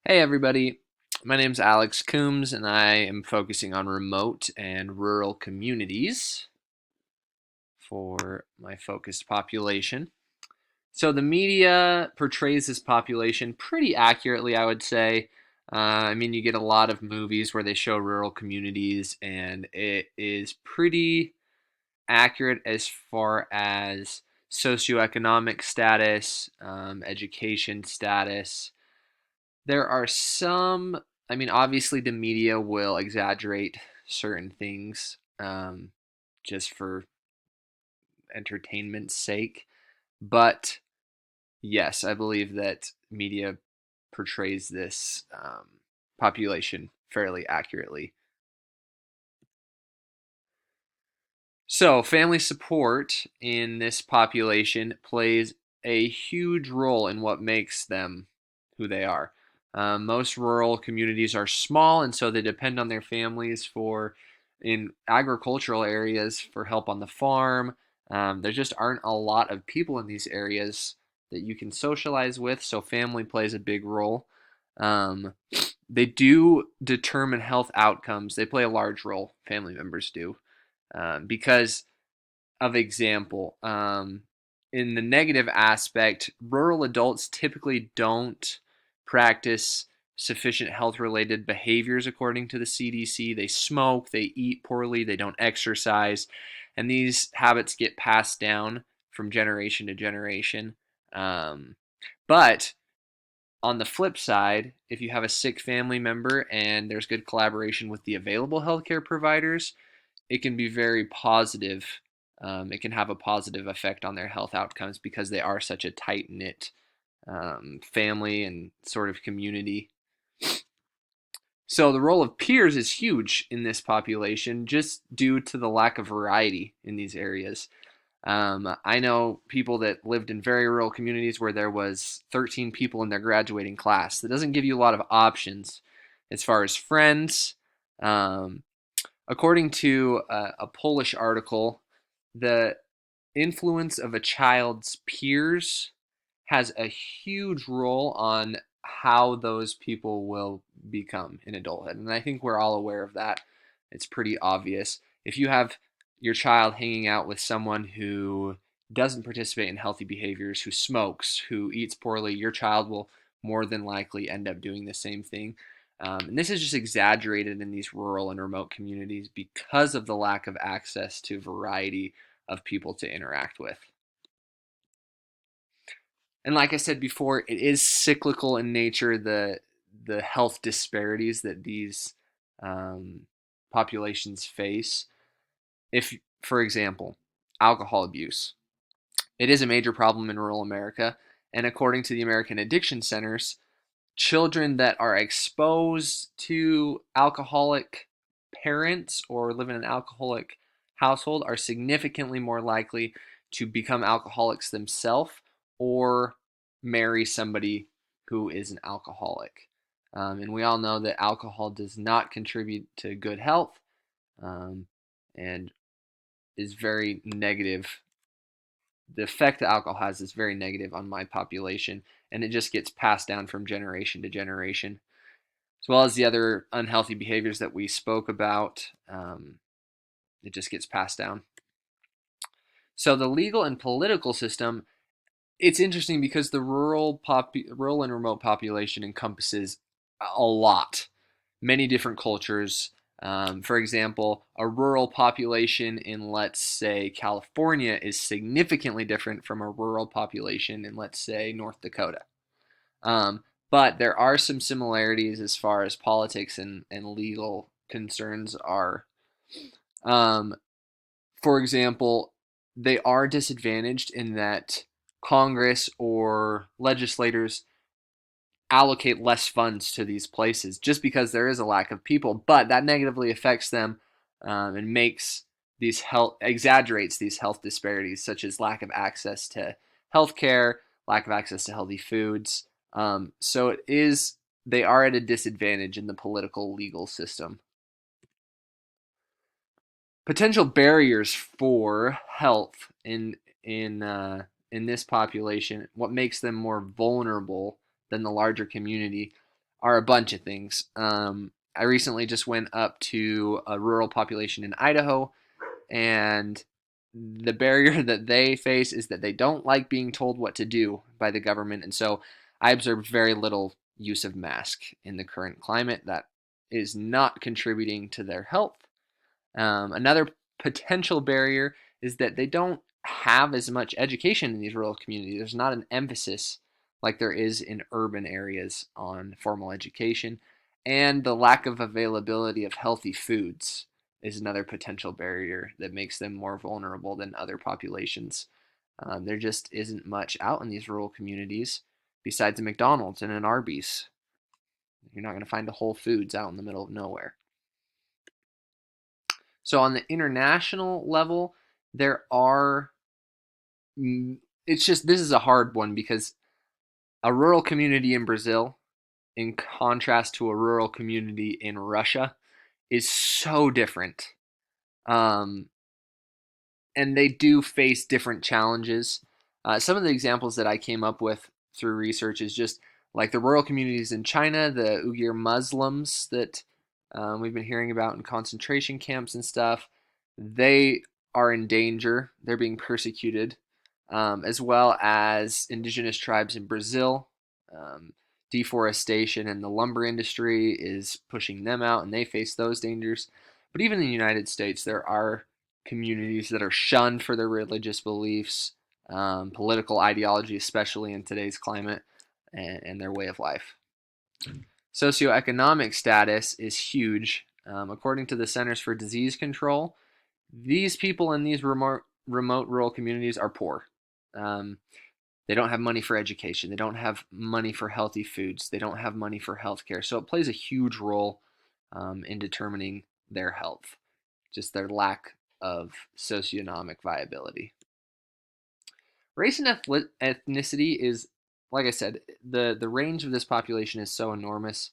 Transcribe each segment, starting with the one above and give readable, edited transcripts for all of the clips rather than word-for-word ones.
Hey everybody, my name's Alex Coombs and I am focusing on remote and rural communities for my focused population. So the media portrays this population pretty accurately, I would say. You get a lot of movies where they show rural communities, and it is pretty accurate as far as socioeconomic status, education status. There are some, obviously the media will exaggerate certain things just for entertainment's sake. But yes, I believe that media portrays this population fairly accurately. So, family support in this population plays a huge role in what makes them who they are. Most rural communities are small, and so they depend on their families in agricultural areas, for help on the farm. There just aren't a lot of people in these areas that you can socialize with, so family plays a big role. Um, they do determine health outcomes, they play a large role, family members do because of example. In the negative aspect, rural adults typically don't practice sufficient health related behaviors according to the CDC. They smoke, they eat poorly, they don't exercise, and these habits get passed down from generation to generation. Um, but on the flip side, if you have a sick family member and there's good collaboration with the available healthcare providers, it can be very positive. It can have a positive effect on their health outcomes because they are such a tight knit family and sort of community. So the role of peers is huge in this population just due to the lack of variety in these areas. I know people that lived in very rural communities where there was 13 people in their graduating class. That doesn't give you a lot of options as far as friends. Um, According to a Polish article, the influence of a child's peers has a huge role on how those people will become in adulthood. And I think we're all aware of that. It's pretty obvious. If you have your child hanging out with someone who doesn't participate in healthy behaviors, who smokes, who eats poorly, your child will more than likely end up doing the same thing. And this is just exaggerated in these rural and remote communities because of the lack of access to variety of people to interact with. And like I said before, it is cyclical in nature. The health disparities that these um, populations face. If, for example, alcohol abuse, it is a major problem in rural America, and according to the American Addiction Centers, children that are exposed to alcoholic parents or live in an alcoholic household are significantly more likely to become alcoholics themselves or marry somebody who is an alcoholic. And we all know that alcohol does not contribute to good health, um, and is very negative. The effect that alcohol has is very negative on my population, and it just gets passed down from generation to generation, as well as the other unhealthy behaviors that we spoke about. It just gets passed down. So the legal and political system, it's interesting because the rural and remote population encompasses a lot, many different cultures. For example, a rural population in, let's say, California is significantly different from a rural population in, let's say, North Dakota. Um, but there are some similarities as far as politics and legal concerns are. Um, for example, they are disadvantaged in that Congress or legislators allocate less funds to these places just because there is a lack of people, but that negatively affects them, and makes these health exaggerates these health disparities, such as lack of access to healthcare, lack of access to healthy foods. So it is they are at a disadvantage in the political legal system. Potential barriers for health in this population, what makes them more vulnerable than the larger community, are a bunch of things. I recently just went up to a rural population in Idaho, and the barrier that they face is that they don't like being told what to do by the government. And so I observed very little use of mask in the current climate that is not contributing to their health. Another potential barrier is that they don't have as much education in these rural communities. There's not an emphasis like there is in urban areas on formal education, and the lack of availability of healthy foods is another potential barrier that makes them more vulnerable than other populations. There just isn't much out in these rural communities besides a McDonald's and an Arby's. You're not going to find a Whole Foods out in the middle of nowhere. So on the international level, there are it's just this is a hard one because a rural community in Brazil in contrast to a rural community in Russia is so different. Um, and they do face different challenges. Some of the examples that I came up with through research is just like the rural communities in China, the Uyghur Muslims that we've been hearing about in concentration camps and stuff. They are in danger. They're being persecuted, as well as indigenous tribes in Brazil. Um, Deforestation and the lumber industry is pushing them out, and they face those dangers. But even in the United States, there are communities that are shunned for their religious beliefs, political ideology, especially in today's climate, and their way of life. Socioeconomic status is huge. According to the Centers for Disease Control, these people in these remote rural communities are poor. Um, they don't have money for education. They don't have money for healthy foods. They don't have money for healthcare. So it plays a huge role in determining their health, just their lack of socioeconomic viability. Race and ethnicity is, like I said, the range of this population is so enormous.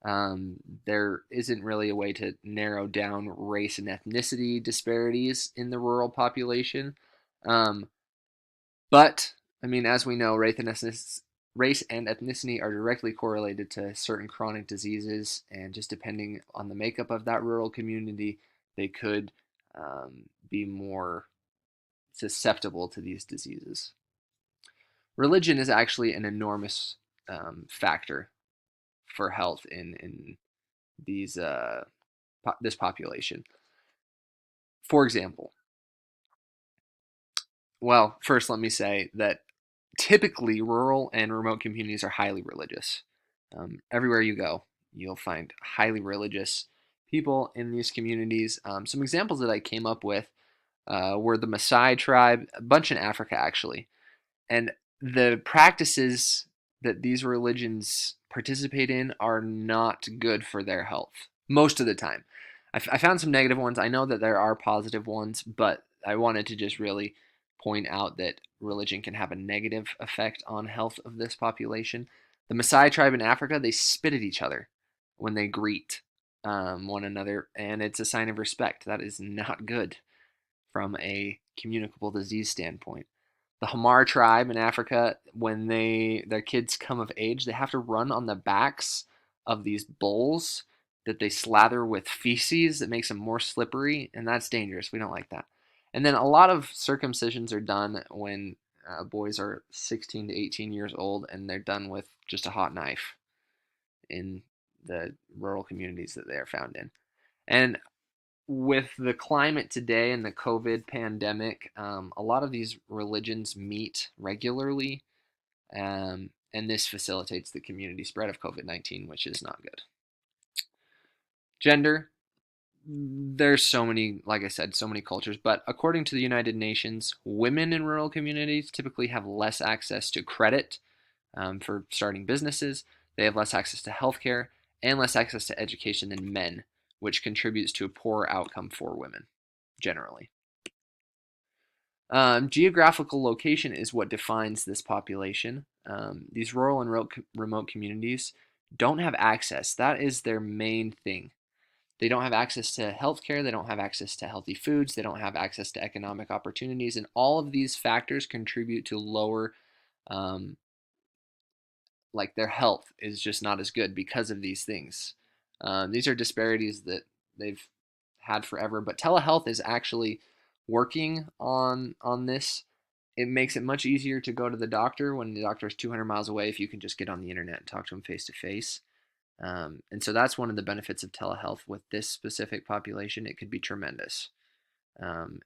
There isn't really a way to narrow down race and ethnicity disparities in the rural population. Um, but, I mean, as we know, race and ethnicity are directly correlated to certain chronic diseases, and just depending on the makeup of that rural community, they could be more susceptible to these diseases. Religion is actually an enormous factor for health in these this population. For example, well, first let me say that typically rural and remote communities are highly religious. Everywhere you go, you'll find highly religious people in these communities. Some examples that I came up with were the Maasai tribe, a bunch in Africa actually. And the practices that these religions participate in are not good for their health most of the time. I found some negative ones. I know that there are positive ones, but I wanted to just really point out that religion can have a negative effect on health of this population. The Maasai tribe in Africa, they spit at each other when they greet one another, and it's a sign of respect. That is not good from a communicable disease standpoint. The Hamar tribe in Africa, when their kids come of age, they have to run on the backs of these bulls that they slather with feces that makes them more slippery, and that's dangerous. We don't like that. And then a lot of circumcisions are done when boys are 16 to 18 years old, and they're done with just a hot knife in the rural communities that they are found in. And with the climate today and the COVID pandemic, a lot of these religions meet regularly, and this facilitates the community spread of COVID-19, which is not good. Gender, there's so many, like I said, so many cultures, but according to the United Nations, women in rural communities typically have less access to credit for starting businesses, they have less access to healthcare, and less access to education than men, which contributes to a poor outcome for women generally. Geographical location is what defines this population. These rural and remote communities don't have access. That is their main thing. They don't have access to healthcare. They don't have access to healthy foods. They don't have access to economic opportunities. And all of these factors contribute to um, like their health is just not as good because of these things. These are disparities that they've had forever, but telehealth is actually working on this. It makes it much easier to go to the doctor when the doctor is 200 miles away if you can just get on the internet and talk to them face to face. And so that's one of the benefits of telehealth with this specific population. It could be tremendous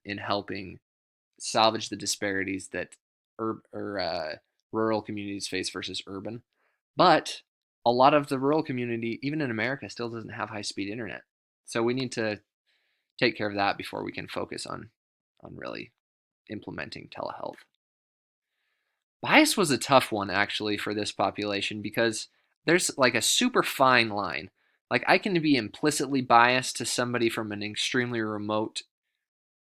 in helping salvage the disparities that rural communities face versus urban. But a lot of the rural community, even in America, still doesn't have high speed internet. So we need to take care of that before we can focus on really implementing telehealth. Bias was a tough one actually for this population because there's like a super fine line. Like I can be implicitly biased to somebody from an extremely remote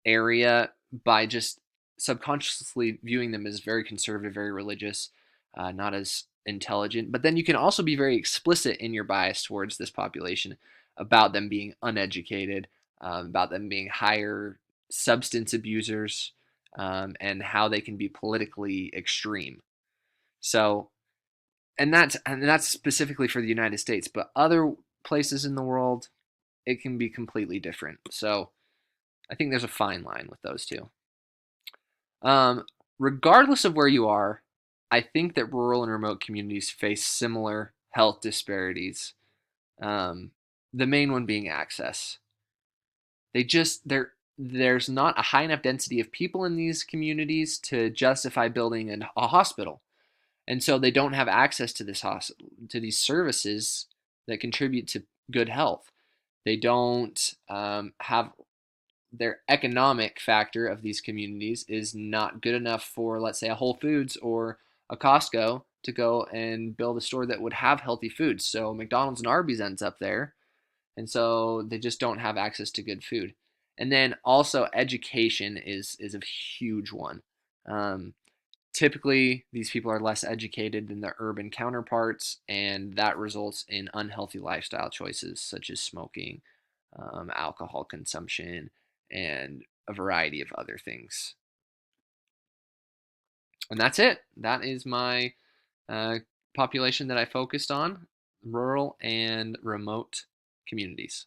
area by just subconsciously viewing them as very conservative, very religious, not as intelligent. But then you can also be very explicit in your bias towards this population about them being uneducated, about them being higher substance abusers, and how they can be politically extreme. So, and that's specifically for the United States, but other places in the world, it can be completely different. So, I think there's a fine line with those two. Um, Regardless of where you are, I think that rural and remote communities face similar health disparities. Um, the main one being access. There's not a high enough density of people in these communities to justify building a hospital, and so they don't have access to this hospital to these services that contribute to good health. They don't have their economic factor of these communities is not good enough for, let's say, a Whole Foods or a Costco to go and build a store that would have healthy foods. So McDonald's and Arby's ends up there, and so they just don't have access to good food. And then also education is a huge one. Um, Typically, these people are less educated than their urban counterparts, and that results in unhealthy lifestyle choices such as smoking, alcohol consumption, and a variety of other things. And that's it. That is my uh, population that I focused on, rural and remote communities.